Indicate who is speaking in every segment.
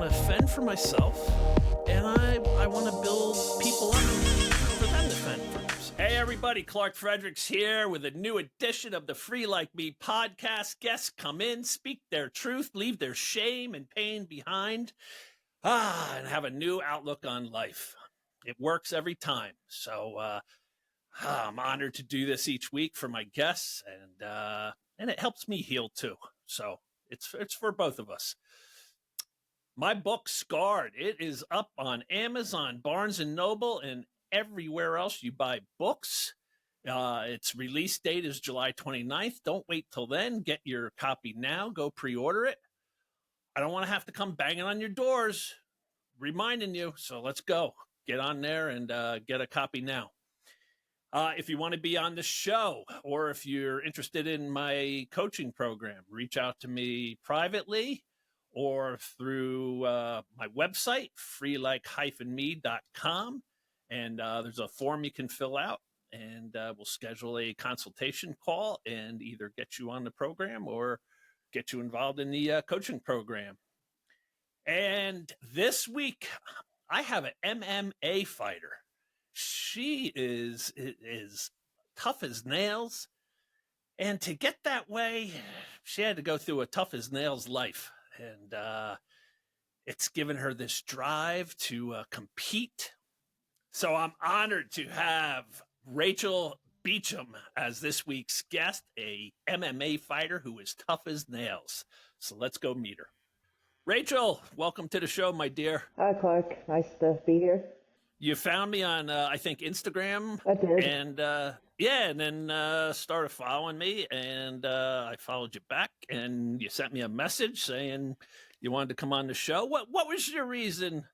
Speaker 1: want to fend for myself, and I want to build people up for them to fend for themselves. Hey everybody, Clark Fredericks here with a new edition of the Free Like Me podcast. Guests come in, speak their truth, leave their shame and pain behind, and have a new outlook on life. It works every time. So I'm honored to do this each week for my guests, and it helps me heal too. So it's for both of us. My book, Scarred, it is up on Amazon, Barnes & Noble, and everywhere else you buy books. Its release date is July 29th. Don't wait till then. Get your copy now. Go pre-order it. I don't want to have to come banging on your doors reminding you. So let's go. Get on there and get a copy now. If you want to be on the show, or if you're interested in my coaching program, reach out to me privately or through my website, freelike-me.com. And there's a form you can fill out, and we'll schedule a consultation call and either get you on the program or get you involved in the coaching program. And this week, I have an MMA fighter. She is tough as nails. And to get that way, she had to go through a tough as nails life. And it's given her this drive to compete. So I'm honored to have Rachel Beauchamp as this week's guest, a MMA fighter who is tough as nails. So let's go meet her. Rachel, welcome to the show, my dear.
Speaker 2: Hi, Clark. Nice to be here.
Speaker 1: You found me on, I think, Instagram.
Speaker 2: I did.
Speaker 1: And, and then started following me, and I followed you back, and you sent me a message saying you wanted to come on the show. What was your reason?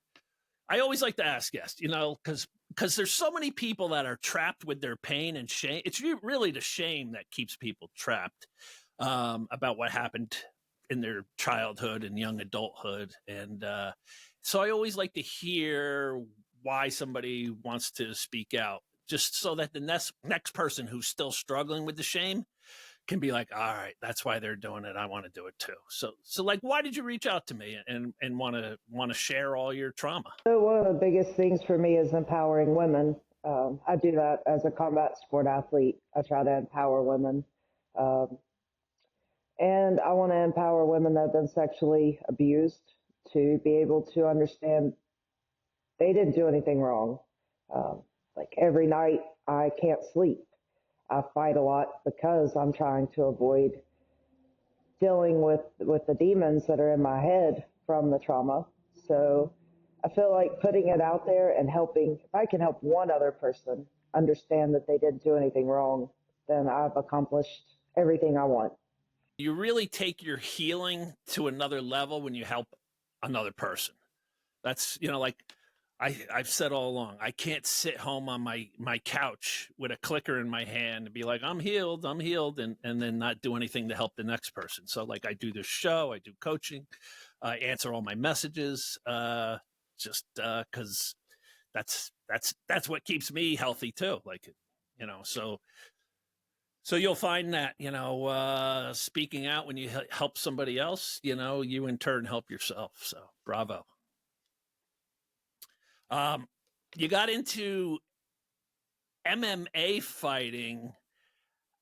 Speaker 1: I always like to ask guests, because there's so many people that are trapped with their pain and shame. It's really the shame that keeps people trapped about what happened in their childhood and young adulthood. And so I always like to hear why somebody wants to speak out, just so that the next person who's still struggling with the shame can be like, all right, that's why they're doing it. I want to do it too. So like, why did you reach out to me and want to share all your trauma?
Speaker 2: So one of the biggest things for me is empowering women. I do that as a combat sport athlete. I try to empower women. And I want to empower women that have been sexually abused to be able to understand they didn't do anything wrong. Like every night I can't sleep. I fight a lot because I'm trying to avoid dealing with the demons that are in my head from the trauma. So I feel like putting it out there and helping, if I can help one other person understand that they didn't do anything wrong, then I've accomplished everything I want.
Speaker 1: You really take your healing to another level when you help another person. That's, like I've said all along, I can't sit home on my couch with a clicker in my hand and be like, I'm healed, and then not do anything to help the next person. So like I do this show, I do coaching, I answer all my messages, just because that's what keeps me healthy too. Like, so you'll find that, speaking out when you help somebody else, you in turn help yourself. So bravo. You got into MMA fighting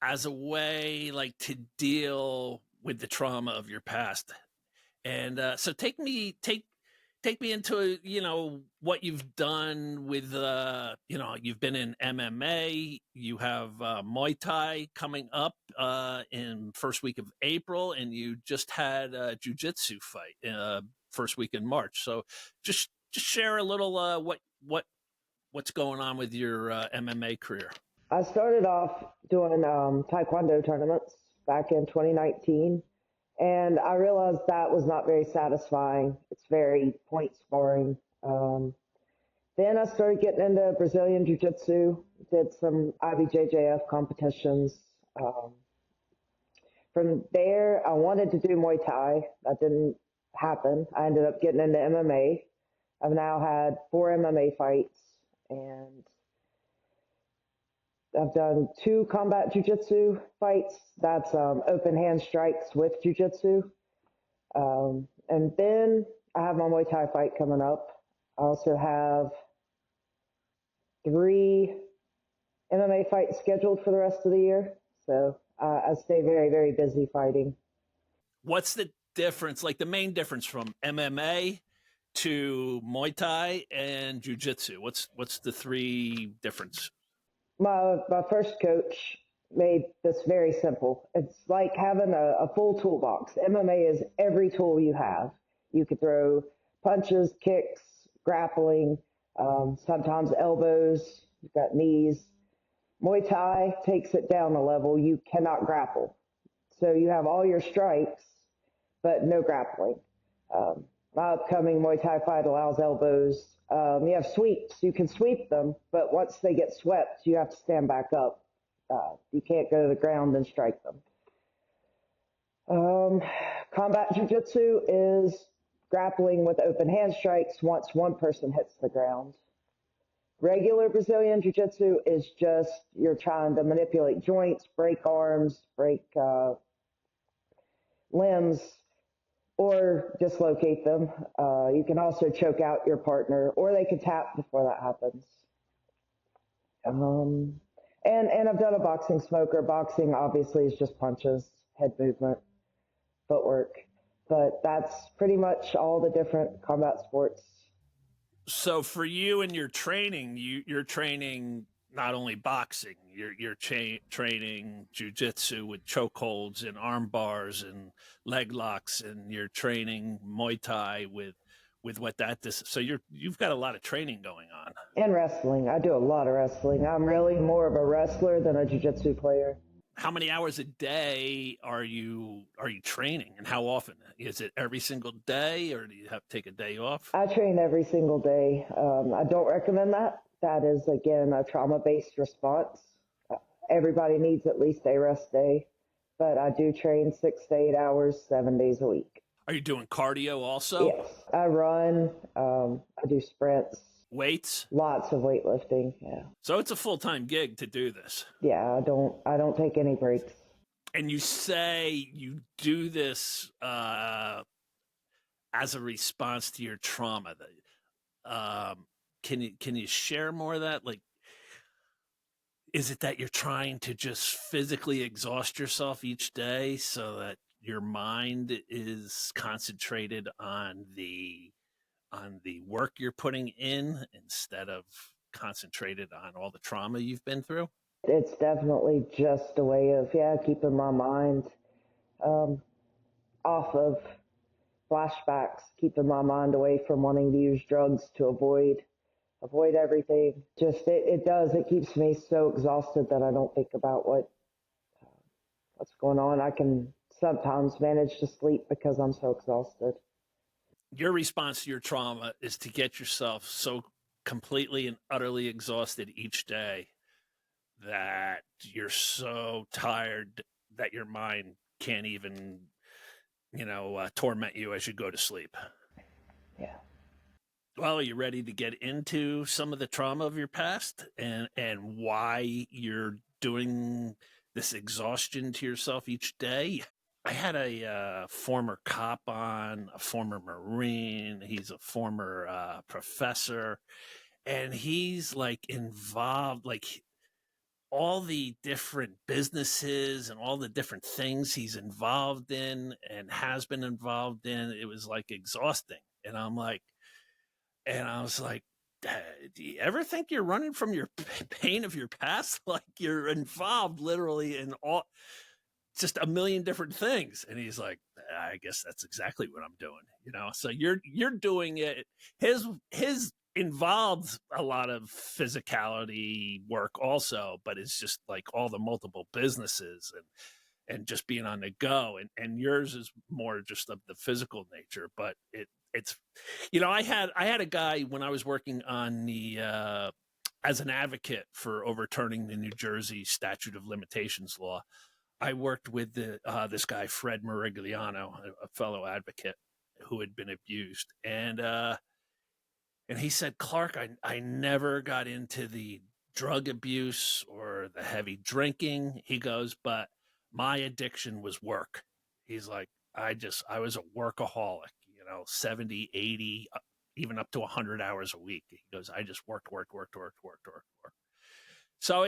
Speaker 1: as a way like to deal with the trauma of your past. And so take me into, what you've done with, you've been in MMA, you have Muay Thai coming up in first week of April, and you just had a jiu-jitsu fight first week in March. So just share a little what's going on with your MMA career.
Speaker 2: I started off doing Taekwondo tournaments back in 2019, and I realized that was not very satisfying. It's very point scoring. Then I started getting into Brazilian Jiu-Jitsu, did some IBJJF competitions. From there, I wanted to do Muay Thai. That didn't happen. I ended up getting into MMA. I've now had 4 MMA fights, and I've done 2 combat jiu-jitsu fights. That's open hand strikes with jiu-jitsu. And then I have my Muay Thai fight coming up. I also have 3 MMA fights scheduled for the rest of the year. So I stay very, very busy fighting.
Speaker 1: What's the difference, like the main difference from MMA to Muay Thai and Jiu Jitsu? What's the 3 difference?
Speaker 2: My first coach made this very simple. It's like having a full toolbox. MMA is every tool you have. You could throw punches, kicks, grappling, sometimes elbows, you've got knees. Muay Thai takes it down a level. You cannot grapple. So you have all your strikes, but no grappling. My upcoming Muay Thai fight allows elbows. You have sweeps. You can sweep them, but once they get swept, you have to stand back up. You can't go to the ground and strike them. Combat jiu-jitsu is grappling with open hand strikes once one person hits the ground. Regular Brazilian jiu-jitsu is just you're trying to manipulate joints, break arms, break limbs, or dislocate them. You can also choke out your partner, or they can tap before that happens. And I've done a boxing smoker. Boxing obviously is just punches, head movement, footwork. But that's pretty much all the different combat sports.
Speaker 1: So for you and your training, you're training not only boxing, you're training jujitsu with chokeholds and arm bars and leg locks, and you're training Muay Thai with what that is. So you've got a lot of training going on.
Speaker 2: And wrestling. I do a lot of wrestling. I'm really more of a wrestler than a jiu-jitsu player.
Speaker 1: How many hours a day are you training, and how often? Is it every single day, or do you have to take a day off?
Speaker 2: I train every single day. I don't recommend that. That is, again, a trauma-based response. Everybody needs at least a rest day, but I do train 6 to 8 hours, 7 days a week.
Speaker 1: Are you doing cardio also?
Speaker 2: Yes, I run. I do sprints.
Speaker 1: Weights?
Speaker 2: Lots of weightlifting. Yeah.
Speaker 1: So it's a full-time gig to do this.
Speaker 2: Yeah, I don't take any breaks.
Speaker 1: And you say you do this as a response to your trauma. Can you share more of that? Like, is it that you're trying to just physically exhaust yourself each day so that your mind is concentrated on the work you're putting in instead of concentrated on all the trauma you've been through?
Speaker 2: It's definitely just a way of, keeping my mind off of flashbacks, keeping my mind away from wanting to use drugs to avoid everything. Just it keeps me so exhausted that I don't think about what's going on. I can sometimes manage to sleep because I'm so exhausted.
Speaker 1: Your response to your trauma is to get yourself so completely and utterly exhausted each day that you're so tired that your mind can't even, torment you as you go to sleep.
Speaker 2: Yeah.
Speaker 1: Well, are you ready to get into some of the trauma of your past and why you're doing this exhaustion to yourself each day? I had a former cop on, a former Marine. He's a former professor, and he's like involved, like all the different businesses and all the different things he's involved in and has been involved in. It was like exhausting. And I was like, do you ever think you're running from your pain of your past? Like you're involved literally in just a million different things. And he's like, I guess that's exactly what I'm doing, So you're doing it. His involves a lot of physicality work also, but it's just like all the multiple businesses and just being on the go. And yours is more just of the physical nature, but it's I had a guy when I was working on the as an advocate for overturning the New Jersey statute of limitations law. I worked with this guy, Fred Merigliano, a fellow advocate who had been abused. And he said, Clark, I never got into the drug abuse or the heavy drinking. He goes, but my addiction was work. He's like, I was a workaholic. 70, 80, even up to 100 hours a week. He goes, I just worked. So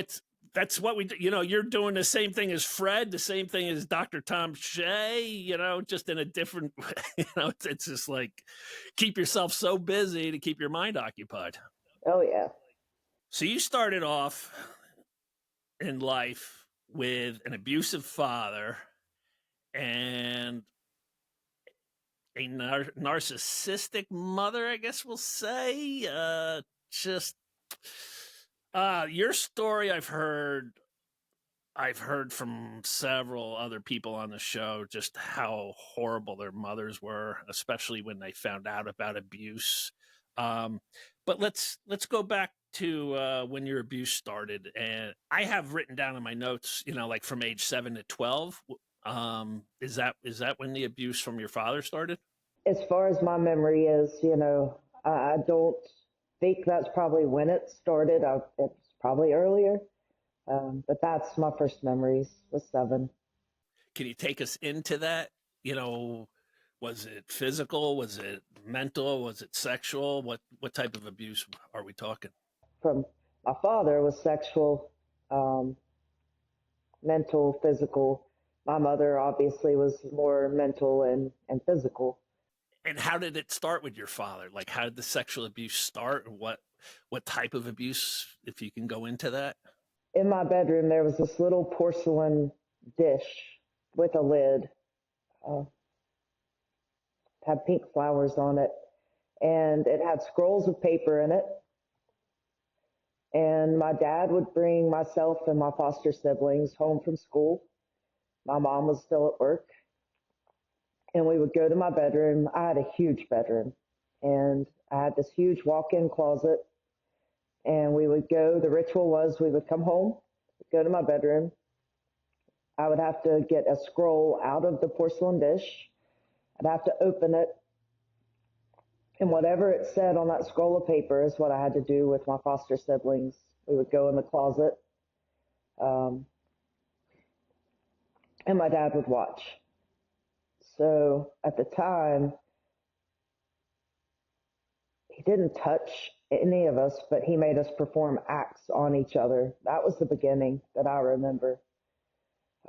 Speaker 1: that's what we do. You're doing the same thing as Fred, the same thing as Dr. Tom Shea, just in a different, it's just like keep yourself so busy to keep your mind occupied.
Speaker 2: Oh, yeah.
Speaker 1: So you started off in life with an abusive father and a narcissistic mother, I guess we'll say. Your story I've heard from several other people on the show just how horrible their mothers were, especially when they found out about abuse. But let's go back to when your abuse started, and I have written down in my notes, like from age 7 to 12. Is that when the abuse from your father started?
Speaker 2: As far as my memory is, I don't think that's probably when it started. It's probably earlier. But that's my first memories, was 7.
Speaker 1: Can you take us into that? Was it physical? Was it mental? Was it sexual? What type of abuse are we talking?
Speaker 2: From my father was sexual, mental, physical. My mother obviously was more mental and physical.
Speaker 1: And how did it start with your father? Like, how did the sexual abuse start? And what type of abuse, if you can go into that?
Speaker 2: In my bedroom, there was this little porcelain dish with a lid. Uh, had pink flowers on it, and it had scrolls of paper in it. And my dad would bring myself and my foster siblings home from school. My mom was still at work. And we would go to my bedroom. I had a huge bedroom, and I had this huge walk-in closet. And the ritual was we would come home, go to my bedroom. I would have to get a scroll out of the porcelain dish. I'd have to open it. And whatever it said on that scroll of paper is what I had to do with my foster siblings. We would go in the closet, and my dad would watch. So at the time, he didn't touch any of us, but he made us perform acts on each other. That was the beginning that I remember.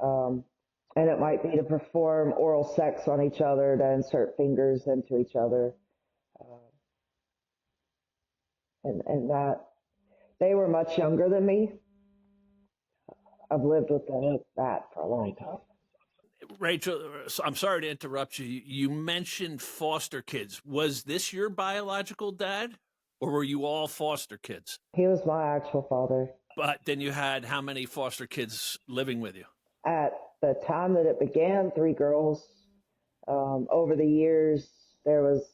Speaker 2: And it might be to perform oral sex on each other, to insert fingers into each other. And that they were much younger than me. I've lived with that for a long time.
Speaker 1: Rachel, I'm sorry to interrupt you. You mentioned foster kids. Was this your biological dad, or were you all foster kids?
Speaker 2: He was my actual father.
Speaker 1: But then you had how many foster kids living with you?
Speaker 2: At the time that it began, 3 girls. Over the years, there was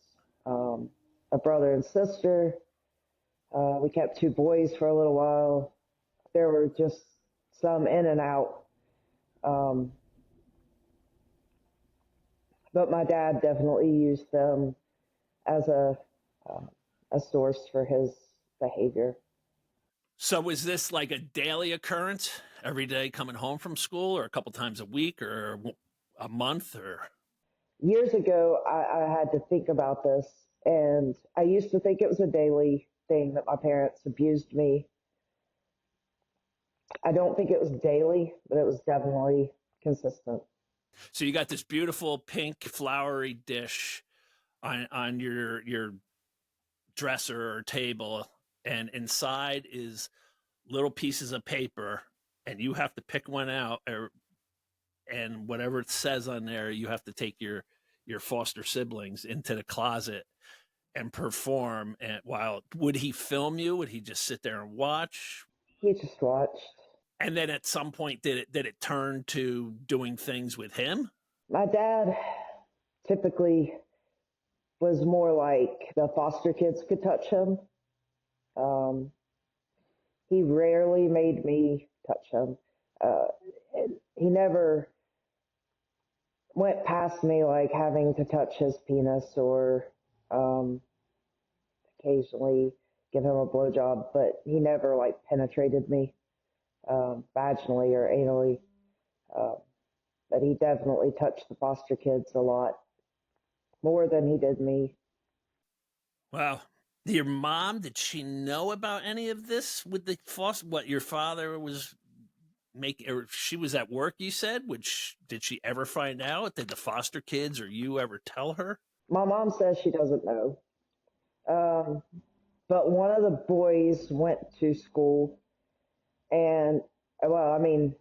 Speaker 2: a brother and sister. We kept 2 boys for a little while. There were just some in and out. But my dad definitely used them as a source for his behavior.
Speaker 1: So was this like a daily occurrence, every day coming home from school, or a couple times a week, or a month, or?
Speaker 2: Years ago, I had to think about this, and I used to think it was a daily thing that my parents abused me. I don't think it was daily, but it was definitely consistent.
Speaker 1: So you got this beautiful pink flowery dish on your dresser or table, and inside is little pieces of paper, and you have to pick one out, and whatever it says on there, you have to take your foster siblings into the closet and perform. And would he film you? Would he just sit there and watch?
Speaker 2: He just watched.
Speaker 1: And then at some point, did it turn to doing things with him?
Speaker 2: My dad typically was more like the foster kids could touch him. He rarely made me touch him. He never went past me, like having to touch his penis or occasionally give him a blowjob, but he never like penetrated me vaginally or anally. But he definitely touched the foster kids a lot. more than he did me.
Speaker 1: Wow. Your mom, did she know about any of this with the foster? What your father was making, or she was at work, you said? Which did she ever find out? Did the foster kids or you ever tell her?
Speaker 2: My mom says she doesn't know. Um, but one of the boys went to school and, well, I mean,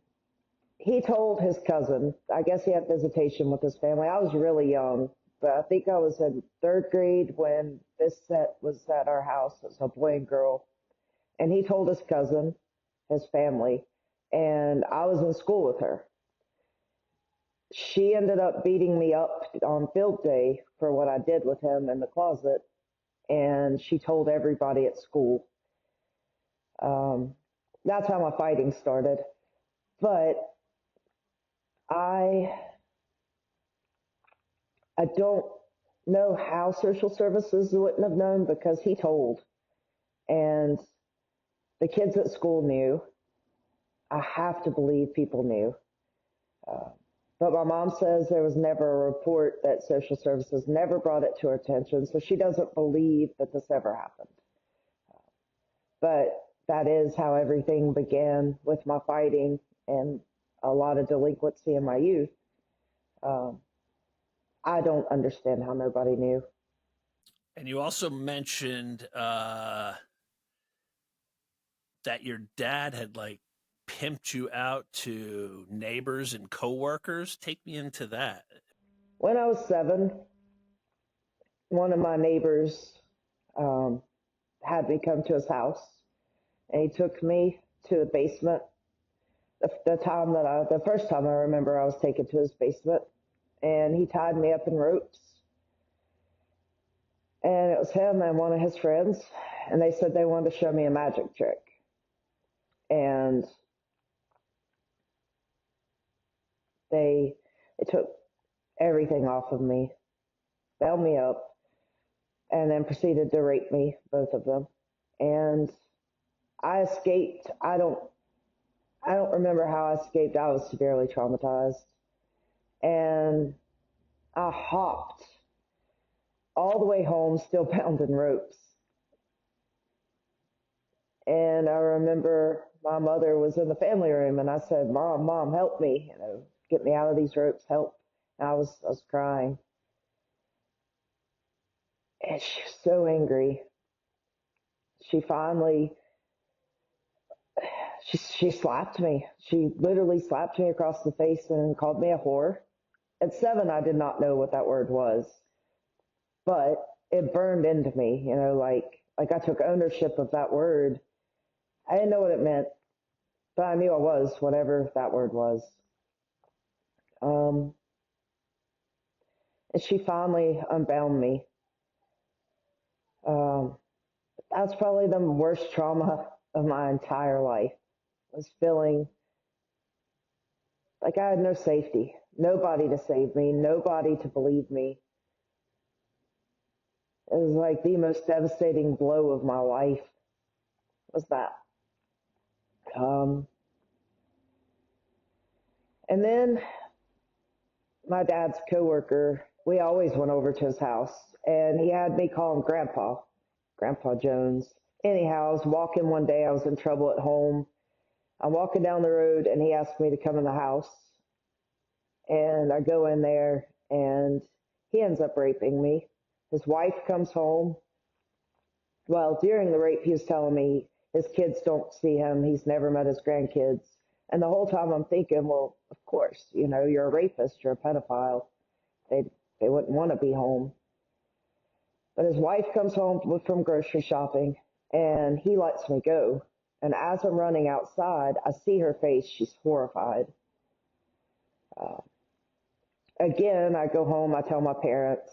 Speaker 2: he told his cousin, I guess he had visitation with his family. I was really young, but I think I was in third grade when this set was at our house. It was a boy and girl. And he told his cousin, his family, and I was in school with her. She ended up beating me up on field day for what I did with him in the closet, and she told everybody at school. Um, that's how my fighting started. But I I don't know how social services wouldn't have known because he told, and the kids at school knew. I have to believe people knew. Uh, but my mom says there was never a report that social services never brought it to her attention, so she doesn't believe that this ever happened. But that is how everything began with my fighting and a lot of delinquency in my youth. Um, I don't understand how nobody knew.
Speaker 1: And you also mentioned that your dad had like pimped you out to neighbors and coworkers. Take me into that.
Speaker 2: When I was 7, one of my neighbors um, had me come to his house, and he took me to the basement. The first time I remember I was taken to his basement, and he tied me up in ropes, and it was him and one of his friends, and they said they wanted to show me a magic trick, and they took everything off of me, bound me up, and then proceeded to rape me, both of them, and I escaped. I don't remember how I escaped. I was severely traumatized. And I hopped all the way home, still bound in ropes. And I remember my mother was in the family room, and I said, Mom, help me, get me out of these ropes, help. And I was crying. And she was so angry. She finally, she slapped me. She literally slapped me across the face and called me a whore. At 7, I did not know what that word was, but it burned into me, like I took ownership of that word. I didn't know what it meant, but I knew I was whatever that word was. Um, and she finally unbound me. Um, that's probably the worst trauma of my entire life, was feeling like I had no safety, nobody to save me, nobody to believe me. It was like the most devastating blow of my life was that. Um, and then my dad's coworker, we always went over to his house, and he had me call him Grandpa Jones. Anyhow, I was walking one day, I was in trouble at home. I'm walking down the road, and he asked me to come in the house, and I go in there, and he ends up raping me. His wife comes home. Well, during the rape, he was telling me his kids don't see him. He's never met his grandkids. And the whole time I'm thinking, well, of course, you're a rapist, you're a pedophile. They they wouldn't want to be home. But his wife comes home from grocery shopping, and he lets me go. And as I'm running outside, I see her face. She's horrified. Uh, Again, I go home. I tell my parents.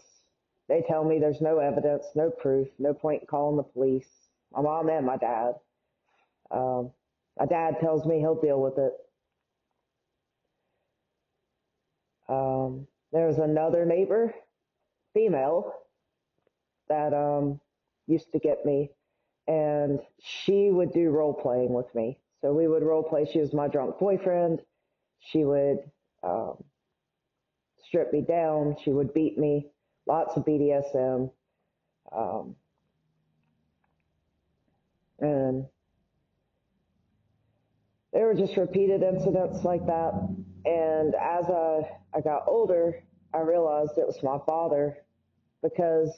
Speaker 2: They tell me there's no evidence, no proof, no point in calling the police. My mom and my dad. Um, my dad tells me he'll deal with it. There was another neighbor, female, that used to get me, and she would do role playing with me. So we would role play. She was my drunk boyfriend. She would um, strip me down. She would beat me lots of BDSM, and there were just repeated incidents like that. And as I got older, I realized it was my father, because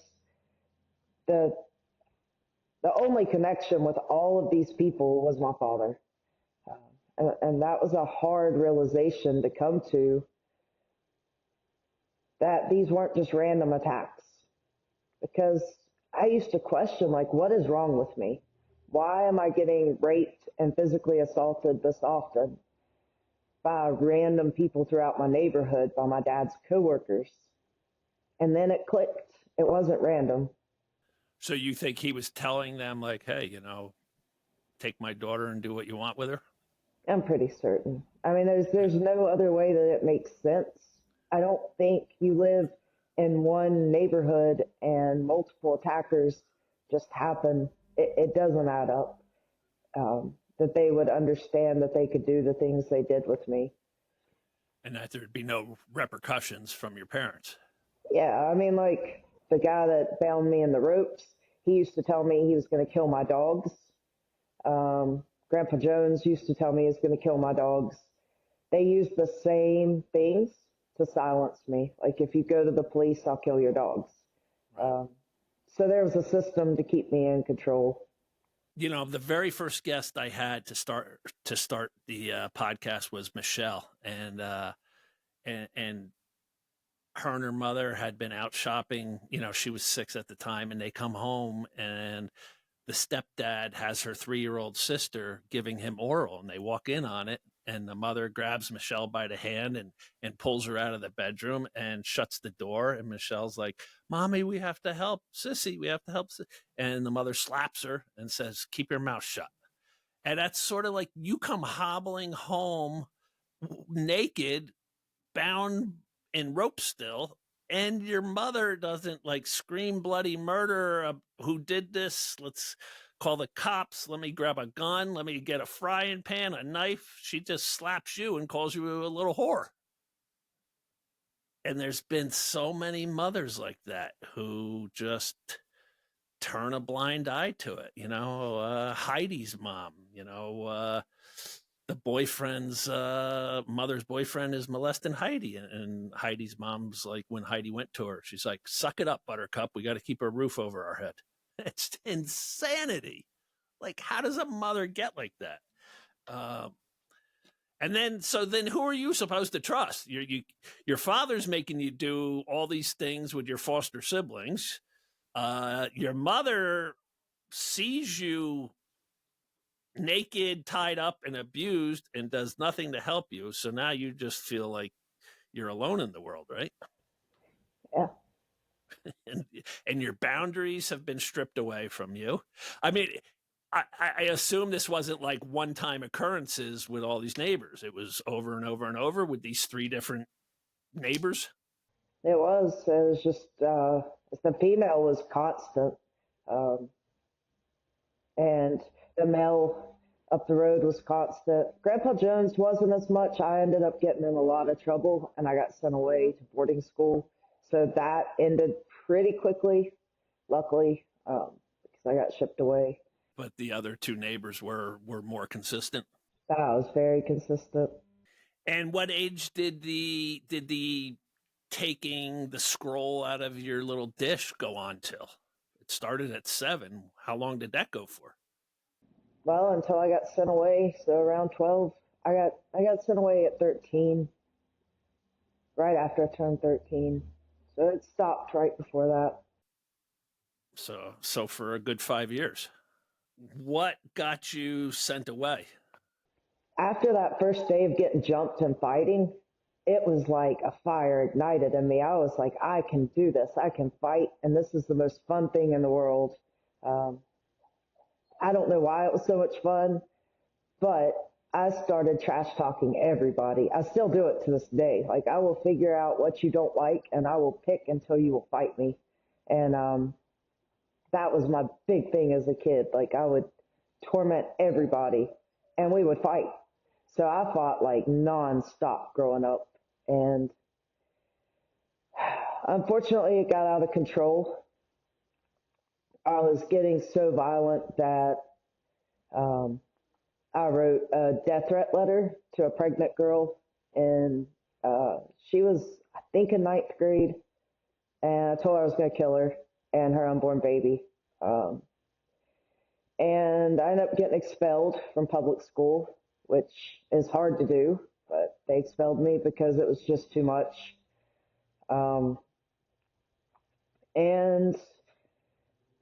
Speaker 2: the only connection with all of these people was my father. And that was a hard realization to come to, that these weren't just random attacks. Because I used to question, like, what is wrong with me? Why am I getting raped and physically assaulted this often by random people throughout my neighborhood, by my dad's coworkers? And then it clicked. It wasn't random.
Speaker 1: So you think he was telling them, like, hey, take my daughter and do what you want with her?
Speaker 2: I'm pretty certain. I mean, there's no other way that it makes sense. I don't think you live in one neighborhood and multiple attackers just happen. It doesn't add up. That they would understand that they could do the things they did with me.
Speaker 1: And that there'd be no repercussions from your parents.
Speaker 2: Yeah, I mean, like, the guy that bound me in the ropes, he used to tell me he was going to kill my dogs. Grandpa Jones used to tell me he was going to kill my dogs. They used the same things to silence me. Like, if you go to the police, I'll kill your dogs.
Speaker 1: Right.
Speaker 2: So there was a system to keep me in control.
Speaker 1: The very first guest I had to start the podcast was Michelle, and her and her mother had been out shopping. She was 6 at the time, and they come home, and the stepdad has her 3-year-old sister giving him oral, and they walk in on it, and the mother grabs Michelle by the hand and pulls her out of the bedroom and shuts the door. And Michelle's like, "Mommy, we have to help Sissy. We have to help." And the mother slaps her and says, "Keep your mouth shut." And that's sort of like you come hobbling home naked, bound in rope still, and your mother doesn't like scream bloody murder. Who did this? Let's call the cops. Let me grab a gun. Let me get a frying pan, a knife. She just slaps you and calls you a little whore. And there's been so many mothers like that who just turn a blind eye to it. Heidi's mom, the boyfriend's mother's boyfriend is molesting Heidi, and Heidi's mom's like, when Heidi went to her, she's like, "Suck it up, Buttercup. We got to keep a roof over our head." It's insanity. Like, how does a mother get like that? And then who are you supposed to trust? Your father's making you do all these things with your foster siblings. Your mother sees you naked, tied up, and abused, and does nothing to help you. So now you just feel like you're alone in the world, right?
Speaker 2: Yeah.
Speaker 1: and your boundaries have been stripped away from you. I mean, I assume this wasn't like one-time occurrences with all these neighbors. It was over and over and over with these 3 different neighbors.
Speaker 2: It was just, the female was constant. And the male up the road was constant. Grandpa Jones wasn't as much. I ended up getting in a lot of trouble, and I got sent away to boarding school. So that ended pretty quickly, luckily, because I got shipped away.
Speaker 1: But the other 2 neighbors were more consistent.
Speaker 2: I was very consistent.
Speaker 1: And what age did the taking the scroll out of your little dish go on till? It started at 7. How long did that go for?
Speaker 2: Well, until I got sent away, so around 12. I got sent away at 13, right after I turned 13. So it stopped right before that.
Speaker 1: So for a good 5 years. What got you sent away?
Speaker 2: After that first day of getting jumped and fighting, it was like a fire ignited in me. I was like, I can do this. I can fight, and this is the most fun thing in the world. I don't know why it was so much fun, but I started trash talking everybody. I still do it to this day. Like, I will figure out what you don't like, and I will pick until you will fight me. And that was my big thing as a kid. Like, I would torment everybody, and we would fight. So I fought like nonstop growing up. And Unfortunately, it got out of control. I was getting so violent that um, I wrote a death threat letter to a pregnant girl, and she was, I think, in ninth grade, and I told her I was going to kill her and her unborn baby. Um, and I ended up getting expelled from public school, which is hard to do, but they expelled me because it was just too much. Um, and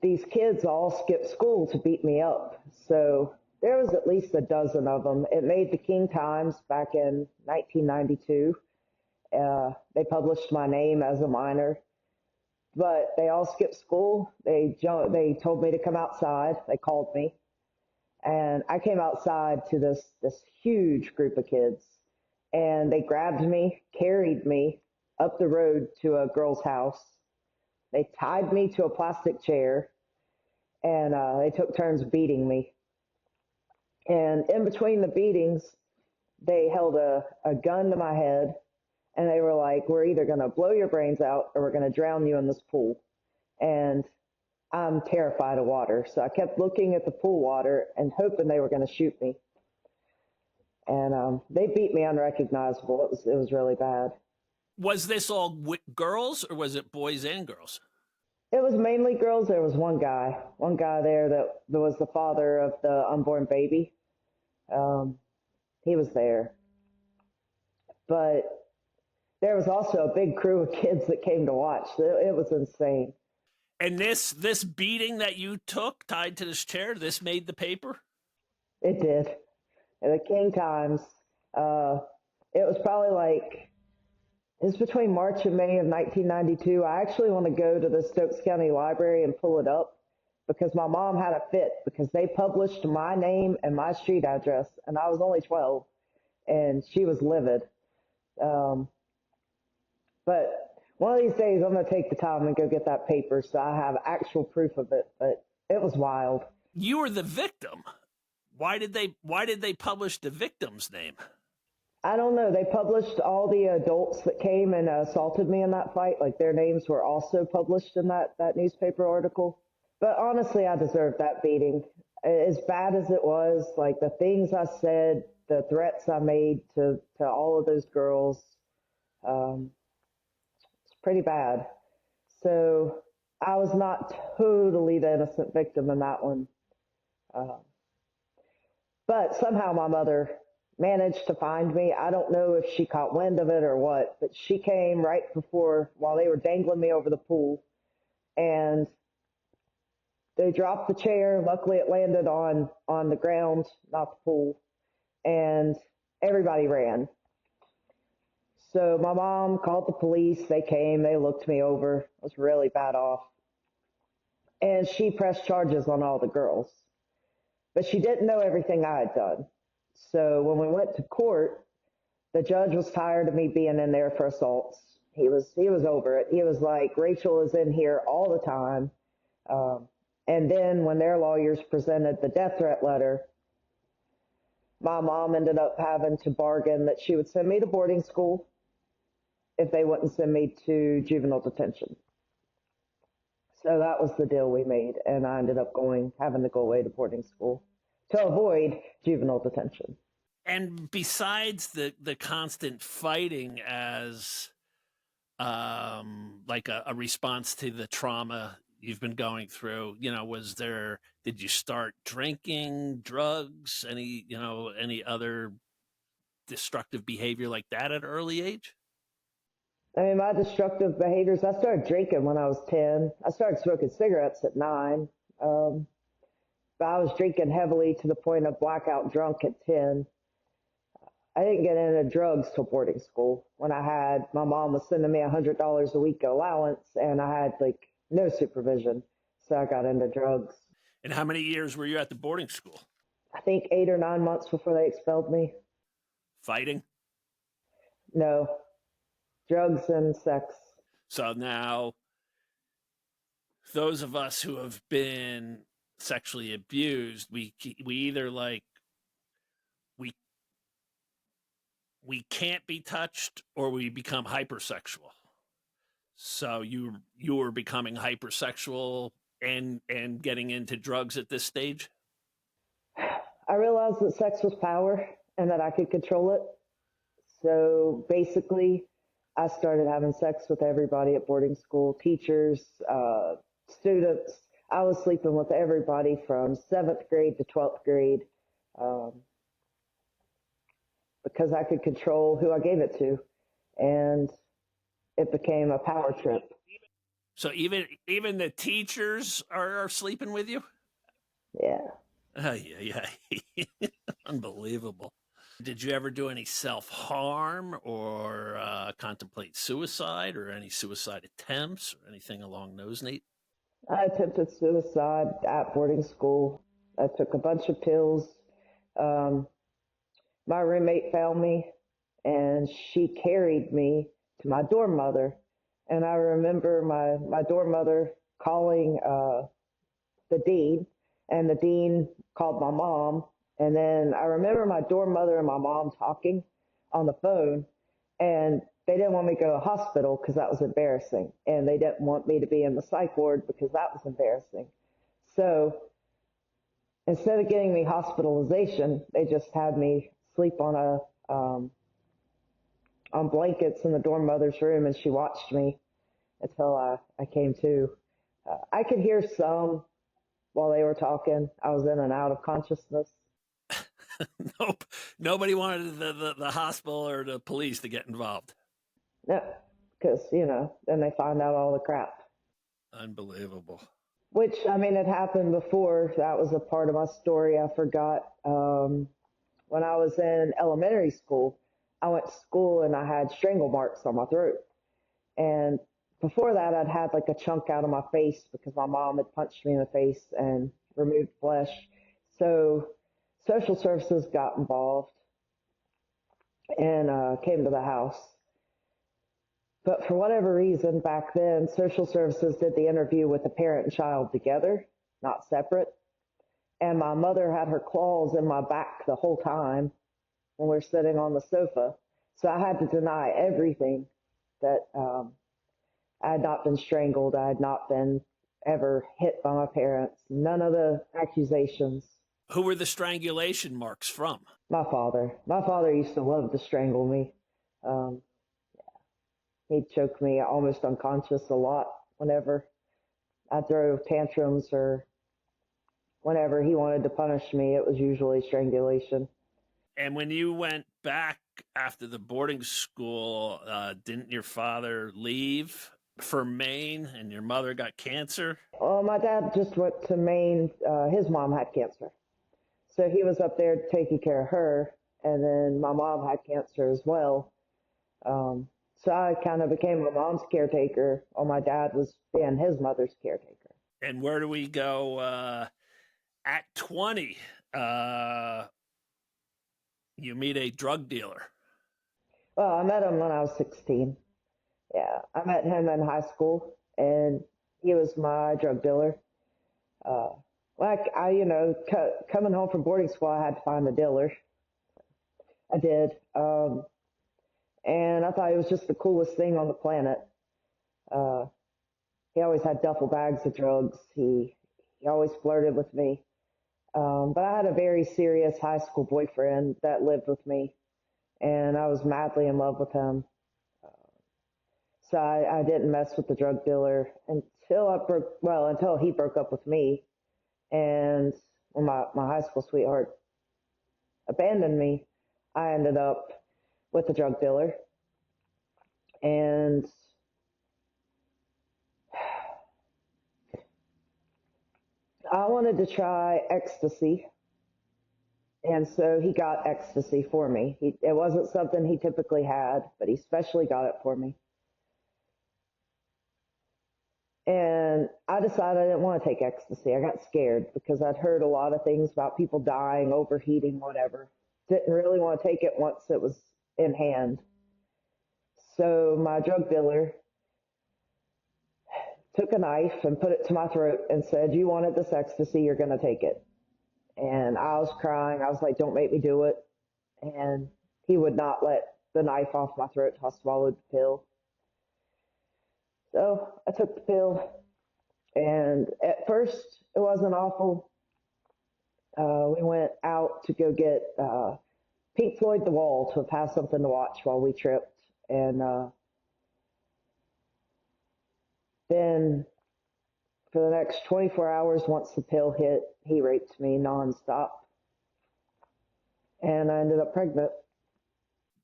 Speaker 2: these kids all skipped school to beat me up. So there was at least a dozen of them. It made the King Times back in 1992. They published my name as a minor, but they all skipped school. They told me to come outside. They called me, and I came outside to this huge group of kids, and they grabbed me, carried me up the road to a girl's house. They tied me to a plastic chair, and they took turns beating me. And in between the beatings, they held a gun to my head, and they were like, "We're either going to blow your brains out or we're going to drown you in this pool." And I'm terrified of water, so I kept looking at the pool water and hoping they were going to shoot me. And they beat me unrecognizable. It was really bad.
Speaker 1: Was this all girls, or was it boys and girls?
Speaker 2: It was mainly girls. There was one guy there that was the father of the unborn baby. Um, he was there. But there was also a big crew of kids that came to watch. It was insane.
Speaker 1: And this beating that you took tied to this chair, this made the paper?
Speaker 2: It did. And the King Times, uh, it was probably like, it was between March and May of 1992. I actually want to go to the Stokes County Library and pull it up because my mom had a fit because they published my name and my street address, and I was only 12, and she was livid. Um, but one of these days, I'm going to take the time and go get that paper so I have actual proof of it. But it was wild.
Speaker 1: You were the victim. Why did they publish the victim's name?
Speaker 2: I don't know. They published all the adults that came and assaulted me in that fight. Like their names were also published in that newspaper article. But honestly, I deserved that beating. As bad as it was, like the things I said, the threats I made to all of those girls, it's pretty bad. So I was not totally the innocent victim in that one. Uh, but somehow my mother managed to find me. I don't know if she caught wind of it or what, but she came right before, while they were dangling me over the pool, and they dropped the chair. Luckily, it landed on the ground, not the pool, and everybody ran. So my mom called the police. They came. They looked me over. I was really bad off. And she pressed charges on all the girls. But she didn't know everything I had done. So when we went to court, the judge was tired of me being in there for assaults. He was over it. He was like, "Rachel is in here all the time." And then when their lawyers presented the death threat letter, my mom ended up having to bargain that she would send me to boarding school if they wouldn't send me to juvenile detention. So that was the deal we made, and I ended up having to go away to boarding school to avoid juvenile detention.
Speaker 1: And besides the constant fighting as like a response to the trauma you've been going through, did you start drinking, drugs, any other destructive behavior like that at an early age?
Speaker 2: I mean, my destructive behaviors, I started drinking when I was 10. I started smoking cigarettes at 9. But I was drinking heavily to the point of blackout drunk at 10. I didn't get into drugs till boarding school when my mom was sending me $100 a week allowance and I had like no supervision. So I got into drugs.
Speaker 1: And how many years were you at the boarding school?
Speaker 2: I think 8 or 9 months before they expelled me.
Speaker 1: Fighting?
Speaker 2: No, drugs and sex.
Speaker 1: So now, those of us who have been sexually abused, we either like we can't be touched or we become hypersexual. So you were becoming hypersexual and getting into drugs at this stage?
Speaker 2: I realized that sex was power and that I could control it. So basically, I started having sex with everybody at boarding school, teachers, students. I was sleeping with everybody from 7th grade to 12th grade um, because I could control who I gave it to. And it became a power trip.
Speaker 1: So even the teachers are sleeping with you?
Speaker 2: Yeah.
Speaker 1: Yeah. Unbelievable. Did you ever do any self-harm or contemplate suicide or any suicide attempts or anything along those neat?
Speaker 2: I attempted suicide at boarding school. I took a bunch of pills. Um, my roommate found me and she carried me to my dorm mother. And I remember my dorm mother calling the dean, and the dean called my mom. And then I remember my dorm mother and my mom talking on the phone, and they didn't want me to go to the hospital because that was embarrassing. And they didn't want me to be in the psych ward because that was embarrassing. So instead of getting me hospitalization, they just had me sleep on blankets in the dorm mother's room, and she watched me until I came to. I could hear some while they were talking. I was in and out of consciousness.
Speaker 1: Nope. Nobody wanted the hospital or the police to get involved.
Speaker 2: No, because, then they find out all the crap.
Speaker 1: Unbelievable.
Speaker 2: Which, I mean, it happened before. That was a part of my story I forgot. When I was in elementary school, I went to school and I had strangle marks on my throat. And before that, I'd had like a chunk out of my face because my mom had punched me in the face and removed flesh. So social services got involved and came to the house. But for whatever reason, back then, social services did the interview with the parent and child together, not separate. And my mother had her claws in my back the whole time when we were sitting on the sofa. So I had to deny everything that I had not been strangled. I had not been ever hit by my parents. None of the accusations.
Speaker 1: Who were the strangulation marks from?
Speaker 2: My father. My father used to love to strangle me. He'd choke me almost unconscious a lot whenever I throw tantrums or whenever he wanted to punish me. It was usually strangulation.
Speaker 1: And when you went back after the boarding school, didn't your father leave for Maine and your mother got cancer?
Speaker 2: Well, my dad just went to Maine. His mom had cancer. So he was up there taking care of her. And then my mom had cancer as well. So I kind of became my mom's caretaker while my dad was being his mother's caretaker.
Speaker 1: And where do we go? At 20, you meet a drug dealer.
Speaker 2: Well, I met him when I was 16. Yeah, I met him in high school, and he was my drug dealer. Coming home from boarding school, I had to find a dealer. I did. And I thought it was just the coolest thing on the planet. He always had duffel bags of drugs. He always flirted with me. But I had a very serious high school boyfriend that lived with me, and I was madly in love with him. So I didn't mess with the drug dealer until he broke up with me. And when my high school sweetheart abandoned me, I ended up with a drug dealer. And I wanted to try ecstasy. And so he got ecstasy for me. It wasn't something he typically had, but he specially got it for me. And I decided I didn't want to take ecstasy. I got scared because I'd heard a lot of things about people dying, overheating, whatever. Didn't really want to take it once it was in hand. So my drug dealer took a knife and put it to my throat and said, "You wanted this ecstasy, you're going to take it." And I was crying. I was like, "Don't make me do it." And he would not let the knife off my throat till I swallowed the pill. So I took the pill, and at first it wasn't awful. We went out to go get Pink Floyd The Wall to have something to watch while we tripped. And then for the next 24 hours, once the pill hit, he raped me nonstop. And I ended up pregnant.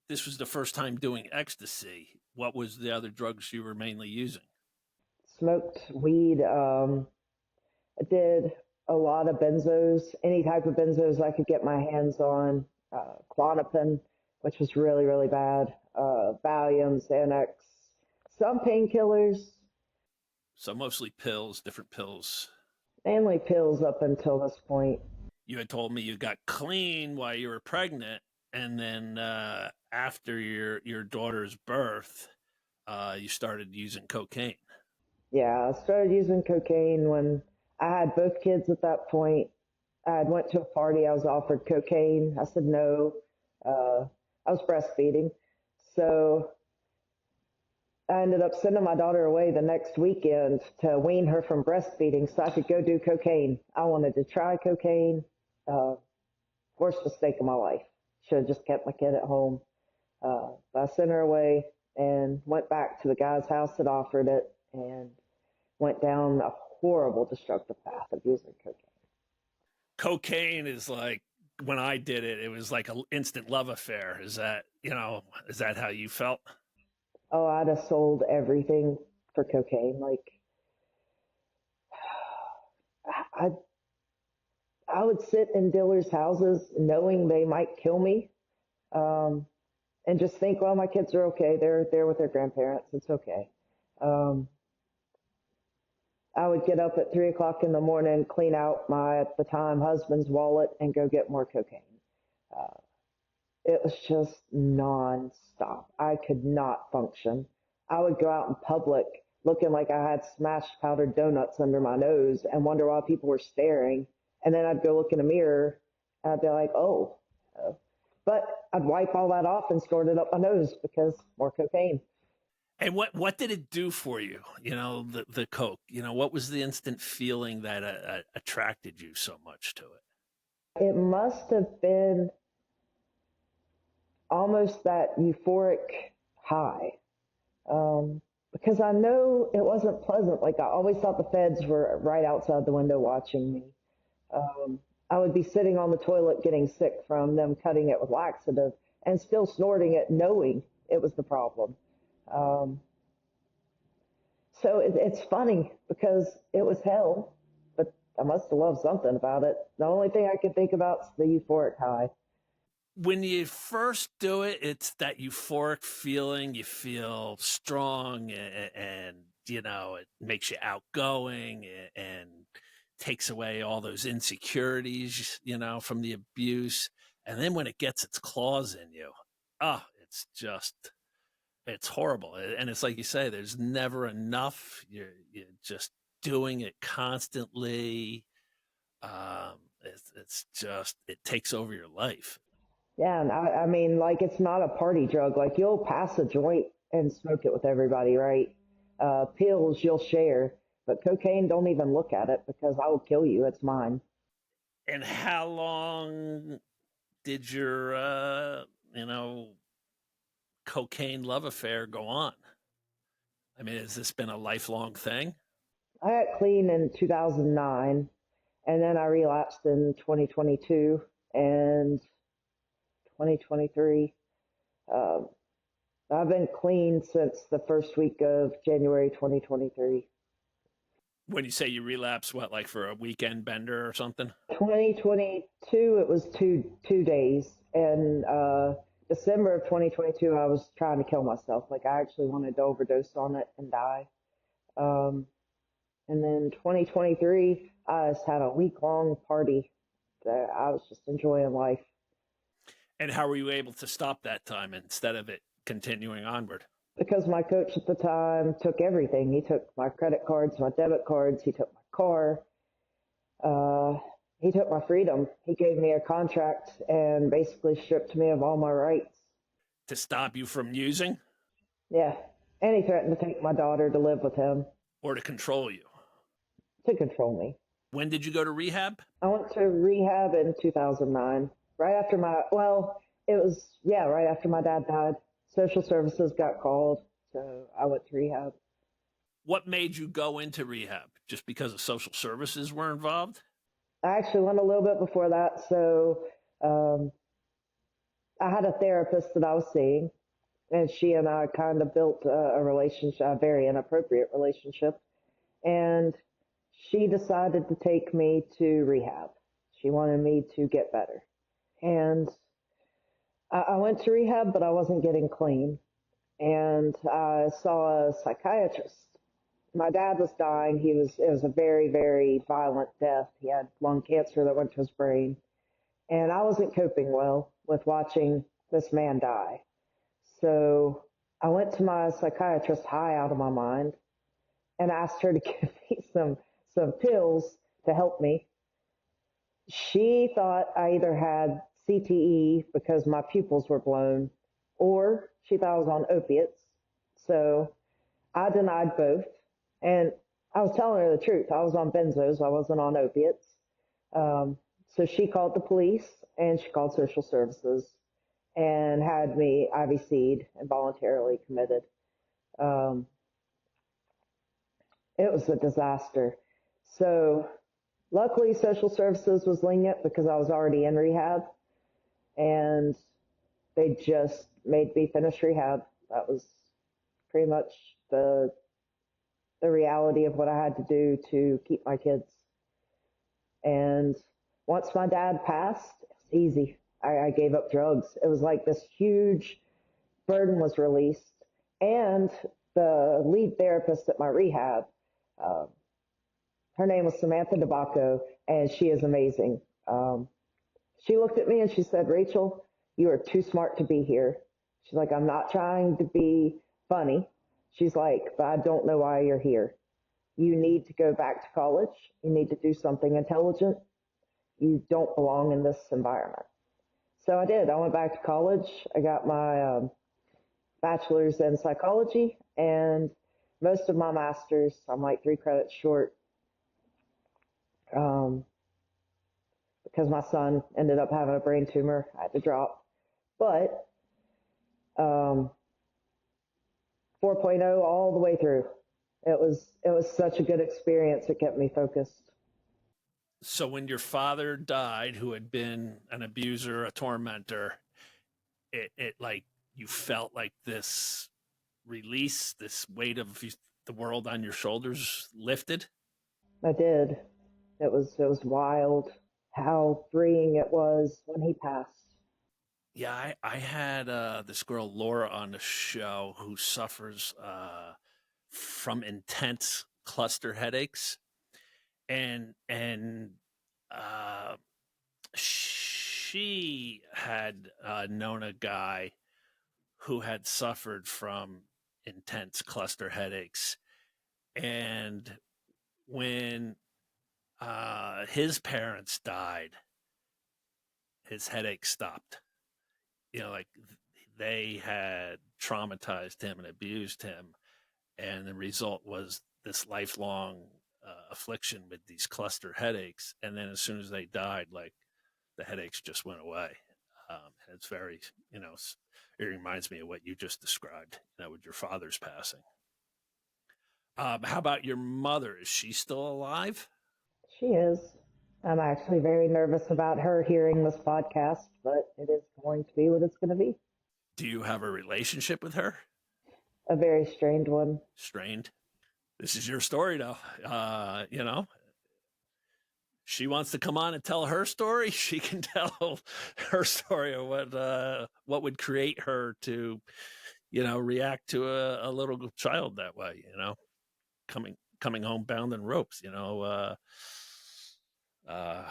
Speaker 1: This was the first time doing ecstasy. What was the other drugs you were mainly using?
Speaker 2: Smoked weed. I did a lot of benzos, any type of benzos I could get my hands on. Klonopin, which was really, really bad. Valium, Xanax, some painkillers.
Speaker 1: So mostly pills, different pills.
Speaker 2: Mainly pills up until this point.
Speaker 1: You had told me you got clean while you were pregnant, and then after your daughter's birth, you started using cocaine.
Speaker 2: Yeah, I started using cocaine when I had both kids at that point. I had went to a party. I was offered cocaine. I said no. I was breastfeeding. So I ended up sending my daughter away the next weekend to wean her from breastfeeding so I could go do cocaine. I wanted to try cocaine. Worst mistake of my life. Should have just kept my kid at home. But I sent her away and went back to the guy's house that offered it and went down a horrible destructive path of using cocaine.
Speaker 1: Cocaine is like, when I did it, it was like an instant love affair. Is that how you felt?
Speaker 2: Oh, I'd have sold everything for cocaine. Like, I I would sit in dealers' houses knowing they might kill me, and just think, well, my kids are okay. They're there with their grandparents. It's okay. Um, I would get up at 3 o'clock in the morning, clean out my, at the time, husband's wallet and go get more cocaine. Uh, it was just nonstop. I could not function. I would go out in public looking like I had smashed powdered donuts under my nose and wonder why people were staring. And then I'd go look in a mirror and I'd be like, oh. But I'd wipe all that off and snort it up my nose because more cocaine.
Speaker 1: And what did it do for you? You know, the coke. You know, what was the instant feeling that attracted you so much to it?
Speaker 2: It must have been almost that euphoric high. Because I know it wasn't pleasant. Like, I always thought the feds were right outside the window watching me. I would be sitting on the toilet getting sick from them cutting it with laxative and still snorting it, knowing it was the problem. Um, so it's funny because it was hell, but I must have loved something about it. The only thing I can think about is the euphoric high.
Speaker 1: When you first do it, it's that euphoric feeling. You feel strong, and you know, it makes you outgoing and takes away all those insecurities, you know, from the abuse. And then when it gets its claws in you, it's horrible. And it's like you say, there's never enough. You're just doing it constantly. It's just, it takes over your life.
Speaker 2: Yeah, and I mean, like, it's not a party drug. Like, you'll pass a joint and smoke it with everybody, right? Pills you'll share, but cocaine, don't even look at it because I will kill you. It's mine.
Speaker 1: And how long did your, cocaine love affair go on? I mean, has this been a lifelong thing?
Speaker 2: I got clean in 2009, and then I relapsed in 2022 and 2023. Um, I've been clean since the first week of January 2023.
Speaker 1: When you say you relapse, what, like for a weekend bender or something?
Speaker 2: 2022, it was two days, and December of 2022, I was trying to kill myself. Like, I actually wanted to overdose on it and die. Um, and then 2023, I just had a week-long party that I was just enjoying life.
Speaker 1: And how were you able to stop that time instead of it continuing onward?
Speaker 2: Because my coach at the time took everything. He took my credit cards, my debit cards, he took my car, he took my freedom. He gave me a contract and basically stripped me of all my rights.
Speaker 1: To stop you from using?
Speaker 2: Yeah. And he threatened to take my daughter to live with him
Speaker 1: Or to control you?
Speaker 2: to control me.
Speaker 1: When did you go to rehab?
Speaker 2: I went to rehab in 2009, right after right after my dad died. Social services got called, so I went to rehab.
Speaker 1: What made you go into rehab? Just because the social services were involved?
Speaker 2: I actually went a little bit before that, so um, I had a therapist that I was seeing, and she and I kind of built a relationship, a very inappropriate relationship, and she decided to take me to rehab. She wanted me to get better. And I went to rehab, but I wasn't getting clean. And I saw a psychiatrist. My dad was dying. It was a very, very violent death. He had lung cancer that went to his brain. And I wasn't coping well with watching this man die. So I went to my psychiatrist high out of my mind and asked her to give me some pills to help me. She thought I either had CTE because my pupils were blown, or she thought I was on opiates. So I denied both. And I was telling her the truth. I was on benzos. I wasn't on opiates. So she called the police and she called social services and had me IVC'd and voluntarily committed. Um, it was a disaster. So luckily, social services was lenient because I was already in rehab, and they just made me finish rehab. That was pretty much the reality of what I had to do to keep my kids. And once my dad passed, it was easy. I gave up drugs. It was like this huge burden was released. And the lead therapist at my rehab, uh, her name was Samantha DeBacco, and she is amazing. She looked at me and she said, Rachel, you are too smart to be here. She's like, I'm not trying to be funny. She's like, but I don't know why you're here. You need to go back to college. You need to do something intelligent. You don't belong in this environment. So I did. I went back to college. I got my bachelor's in psychology and most of my master's. I'm like 3 credits short um, because my son ended up having a brain tumor. I had to drop. But 4.0 all the way through. It was such a good experience. It kept me focused.
Speaker 1: So when your father died, who had been an abuser, a tormentor, it like you felt like this release, this weight of the world on your shoulders lifted?
Speaker 2: I did. It was wild how freeing it was when he passed.
Speaker 1: Yeah, I had this girl Laura on the show who suffers from intense cluster headaches, and uh, she had known a guy who had suffered from intense cluster headaches, and when his parents died, his headache stopped. You know, like they had traumatized him and abused him, and the result was this lifelong affliction with these cluster headaches. And then as soon as they died, like the headaches just went away. And it's very, you know, it reminds me of what you just described, you know, with your father's passing. How about your mother? Is she still alive?
Speaker 2: She is. I'm actually very nervous about her hearing this podcast, but it is going to be what it's going to be.
Speaker 1: Do you have a relationship with her?
Speaker 2: A very strained one.
Speaker 1: Strained. This is your story, though. You know, she wants to come on and tell her story. She can tell her story of what would create her to, you know, react to a little child that way. You know, coming home bound in ropes. You know,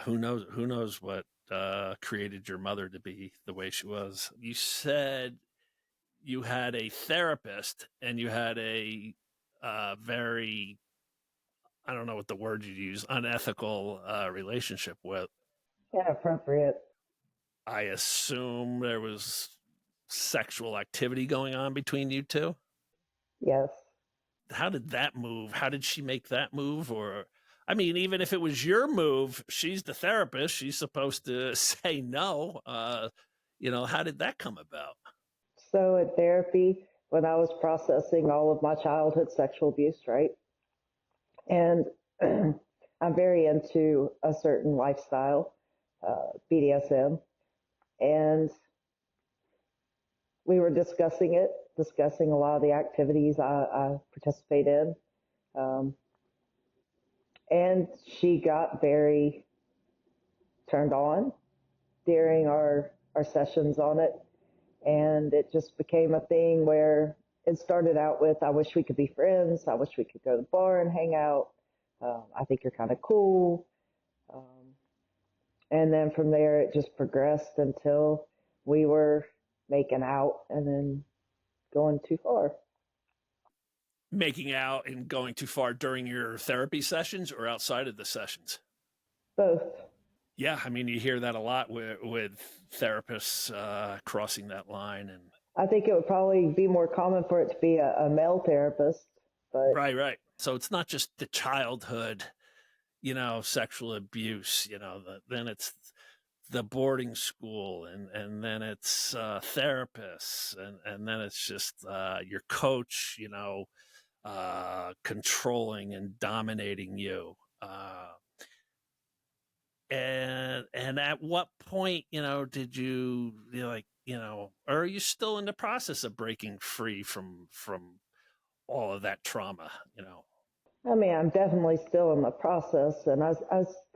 Speaker 1: who knows what created your mother to be the way she was. You said you had a therapist and you had a very, I don't know what the word you use, unethical relationship with.
Speaker 2: Inappropriate.
Speaker 1: I assume there was sexual activity going on between you two.
Speaker 2: Yes.
Speaker 1: How did that move? How did she make that move? Or, I mean, even if it was your move, she's the therapist. She's supposed to say no. How did that come about?
Speaker 2: So in therapy, when I was processing all of my childhood sexual abuse, right? And I'm very into a certain lifestyle, BDSM, and we were discussing a lot of the activities I participate in. Um, and she got very turned on during our sessions on it. And it just became a thing where it started out with, I wish we could be friends. I wish we could go to the bar and hang out. I think you're kind of cool. Um, and then from there, it just progressed until we were making out and then going too far.
Speaker 1: Making out and going too far during your therapy sessions or outside of the sessions?
Speaker 2: Both.
Speaker 1: Yeah, I mean, you hear that a lot with therapists crossing that line. And
Speaker 2: I think it would probably be more common for it to be a male therapist, but
Speaker 1: right. So it's not just the childhood, sexual abuse. Then it's the boarding school, and then it's therapists, and then it's just your coach, controlling and dominating you. And at what point, did you like, or are you still in the process of breaking free from all of that trauma?
Speaker 2: I mean, I'm definitely still in the process, and I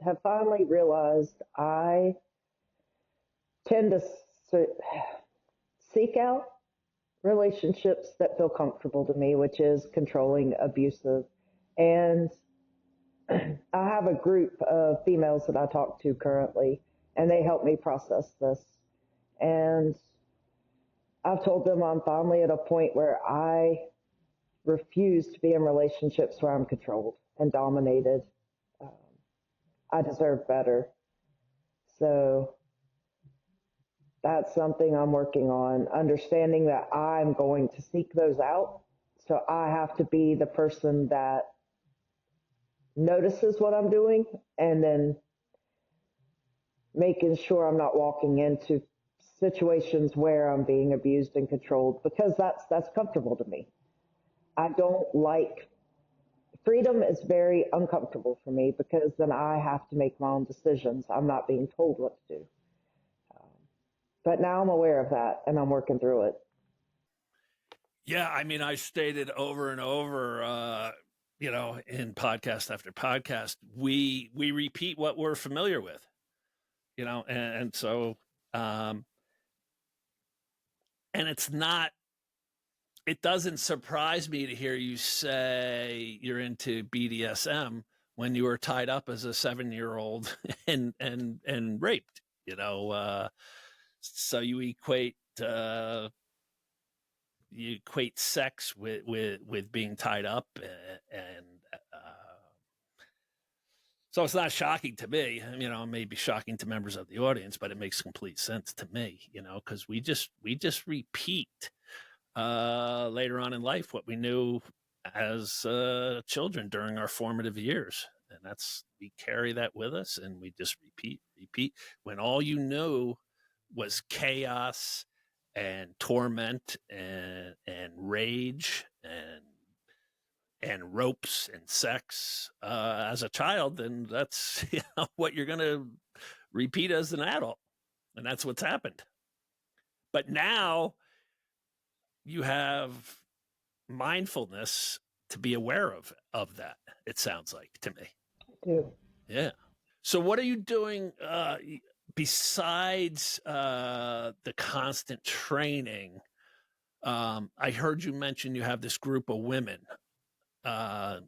Speaker 2: have finally realized I tend to seek out relationships that feel comfortable to me, which is controlling, abusive. And I have a group of females that I talk to currently, and they help me process this. And I've told them I'm finally at a point where I refuse to be in relationships where I'm controlled and dominated. Um, I deserve better. So that's something I'm working on, understanding that I'm going to seek those out. So I have to be the person that notices what I'm doing and then making sure I'm not walking into situations where I'm being abused and controlled, because that's comfortable to me. I don't like freedom. Is very uncomfortable for me because then I have to make my own decisions. I'm not being told what to do. But now I'm aware of that and I'm working through it.
Speaker 1: Yeah, I mean, I stated over and over, in podcast after podcast, we repeat what we're familiar with, and so, um, and it doesn't surprise me to hear you say you're into BDSM when you were tied up as a 7-year-old and raped, so you equate sex with being tied up, and so it's not shocking to me. It may be shocking to members of the audience, but it makes complete sense to me, because we just repeat later on in life what we knew as children during our formative years, and we carry that with us, and we just repeat when all you knew was chaos and torment and rage and ropes and sex as a child. Then that's what you're going to repeat as an adult, and that's what's happened. But now you have mindfulness to be aware of that, it sounds like to me.
Speaker 2: I do.
Speaker 1: Yeah. So what are you doing besides the constant training? I heard you mention you have this group of women. How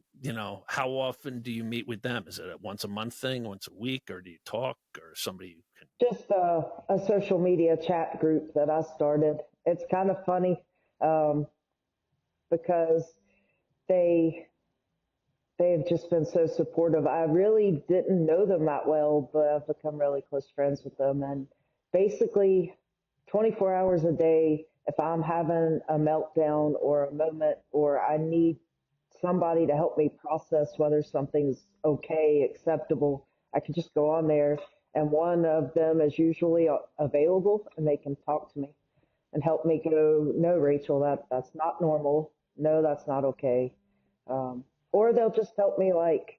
Speaker 1: often do you meet with them? Is it a once a month thing, once a week, or do you talk, or somebody you can...
Speaker 2: Just a social media chat group that I started. It's kind of funny because they've just been so supportive. I really didn't know them that well, but I've become really close friends with them. And basically, 24 hours a day, If I'm having a meltdown or a moment, or I need somebody to help me process whether something's okay, acceptable, I can just go on there, and one of them is usually available, and they can talk to me and help me go, no, Rachel, that's not normal. No, that's not okay. Or they'll just help me like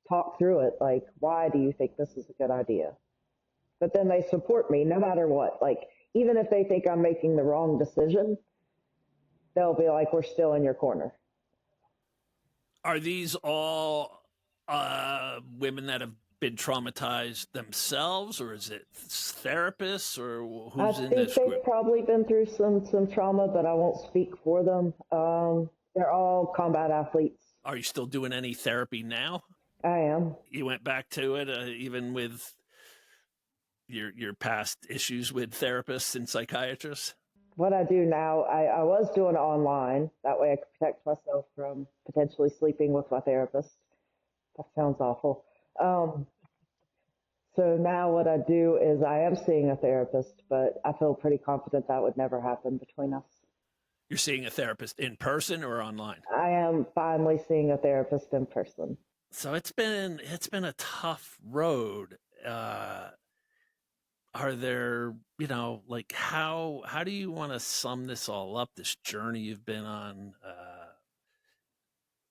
Speaker 2: talk through it. Like, why do you think this is a good idea? But then they support me no matter what. Like, even if they think I'm making the wrong decision, they'll be like, we're still in your corner.
Speaker 1: Are these all women that have been traumatized themselves, or is it therapists, or
Speaker 2: I
Speaker 1: who's in
Speaker 2: think
Speaker 1: this
Speaker 2: they've
Speaker 1: group?
Speaker 2: probably been through some trauma, but I won't speak for them. They're all combat athletes.
Speaker 1: Are you still doing any therapy now?
Speaker 2: I am.
Speaker 1: You went back to it, even with your past issues with therapists and psychiatrists?
Speaker 2: What I do now, I was doing it online. That way I could protect myself from potentially sleeping with my therapist. That sounds awful. Um, so now what I do is I am seeing a therapist, but I feel pretty confident that would never happen between us.
Speaker 1: You're seeing a therapist in person or online?
Speaker 2: I am finally seeing a therapist in person.
Speaker 1: So it's been a tough road. Uh, are there, like how do you want to sum this all up? This journey you've been on.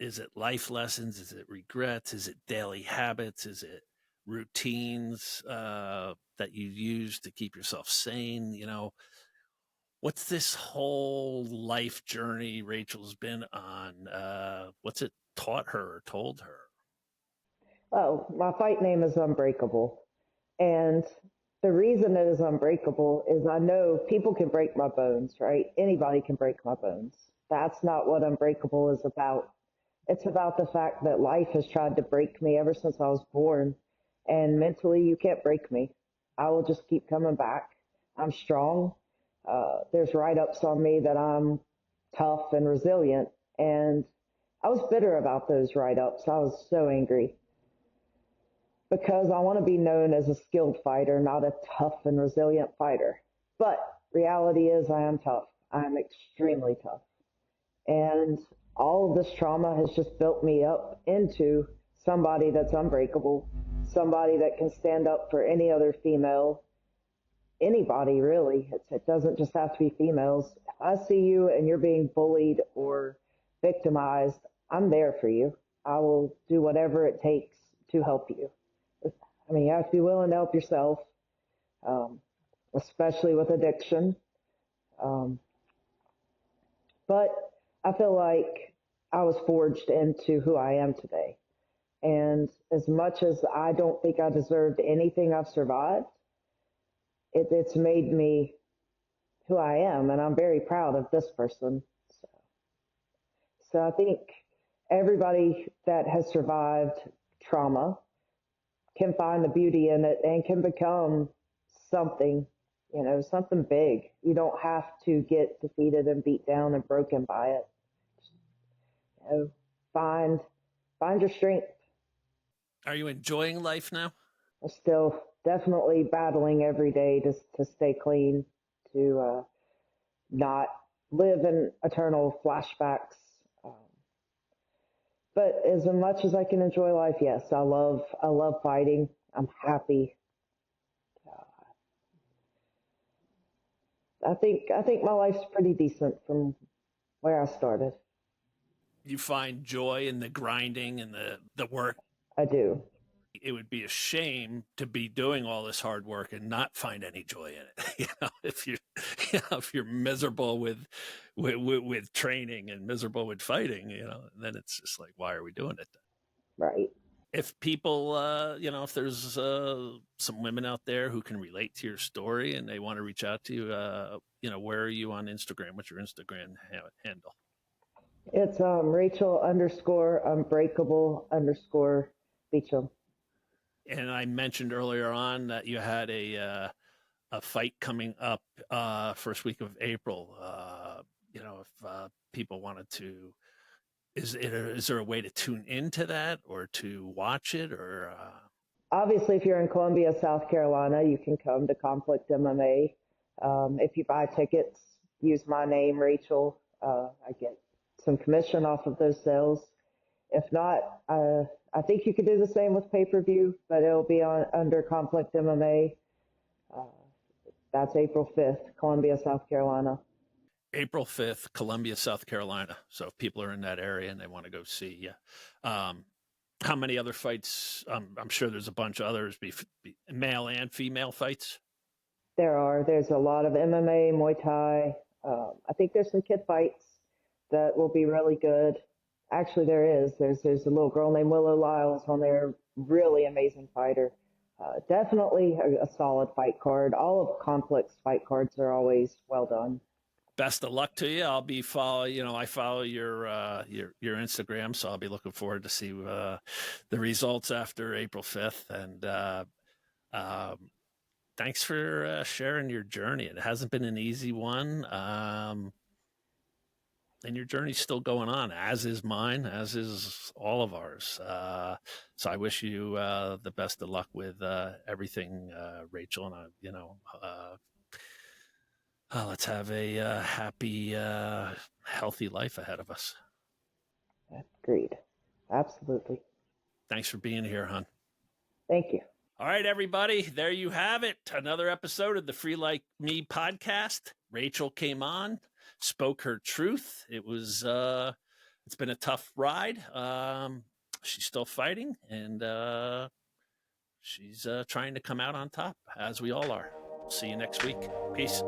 Speaker 1: Is it life lessons? Is it regrets? Is it daily habits? Is it routines that you use to keep yourself sane? What's this whole life journey Rachel's been on? What's it taught her or told her?
Speaker 2: Oh, my fight name is Unbreakable. And the reason it is unbreakable is I know people can break my bones, right? Anybody can break my bones. That's not what Unbreakable is about. It's about the fact that life has tried to break me ever since I was born. And mentally, you can't break me. I will just keep coming back. I'm strong. There's write ups on me that I'm tough and resilient. And I was bitter about those write ups. I was so angry because I want to be known as a skilled fighter, not a tough and resilient fighter. But reality is, I am tough. I'm extremely tough. And all of this trauma has just built me up into somebody that's unbreakable, somebody that can stand up for any other female, anybody really. It doesn't just have to be females. If I see you and you're being bullied or victimized, I'm there for you. I will do whatever it takes to help you. I mean, you have to be willing to help yourself, um, especially with addiction. Um, but I feel like I was forged into who I am today. And as much as I don't think I deserved anything I've survived, it's made me who I am. And I'm very proud of this person. So I think everybody that has survived trauma can find the beauty in it and can become something, something big. You don't have to get defeated and beat down and broken by it. You know, find your strength.
Speaker 1: Are you enjoying life now?
Speaker 2: I'm still definitely battling every day to stay clean, to not live in eternal flashbacks. Um, but as much as I can enjoy life, yes, I love fighting. I'm happy. I think my life's pretty decent from where I started.
Speaker 1: You find joy in the grinding and the work.
Speaker 2: I do.
Speaker 1: It would be a shame to be doing all this hard work and not find any joy in it. If you're miserable with training and miserable with fighting, then it's just like, why are we doing it then?
Speaker 2: Right.
Speaker 1: If people, if there's some women out there who can relate to your story and they want to reach out to you, where are you on Instagram? What's your Instagram handle?
Speaker 2: It's Rachel _ Unbreakable _ Beauchamp.
Speaker 1: And I mentioned earlier on that you had a fight coming up first week of April. If people wanted to, is there a way to tune into that or to watch it or?
Speaker 2: Obviously, if you're in Columbia, South Carolina, you can come to Conflict MMA. If you buy tickets use my name, Rachel, I get some commission off of those sales. If not, I think you could do the same with pay-per-view, but it'll be under Conflict MMA. Uh, that's April 5th, Columbia, South Carolina.
Speaker 1: April 5th, Columbia, South Carolina. So if people are in that area and they want to go see you. How many other fights? I'm sure there's a bunch of others, male and female fights.
Speaker 2: There's a lot of MMA, Muay Thai. I think there's some kid fights that will be really good. Actually, there's a little girl named Willow Lyles on there, really amazing fighter. Definitely a solid fight card. All of Conflict's fight cards are always well done.
Speaker 1: Best of luck to you. I'll be I follow your Instagram, so I'll be looking forward to see the results after April 5th. And thanks for sharing your journey. It hasn't been an easy one. And your journey's still going on, as is mine, as is all of ours. So I wish you the best of luck with everything, Rachel. And let's have a happy, healthy life ahead of us.
Speaker 2: Agreed. Absolutely.
Speaker 1: Thanks for being here, hon.
Speaker 2: Thank you.
Speaker 1: All right, everybody. There you have it. Another episode of the Free Like Me podcast. Rachel came on, spoke her truth. It's been a tough ride. She's still fighting, and she's trying to come out on top, as we all are. See you next week. Peace.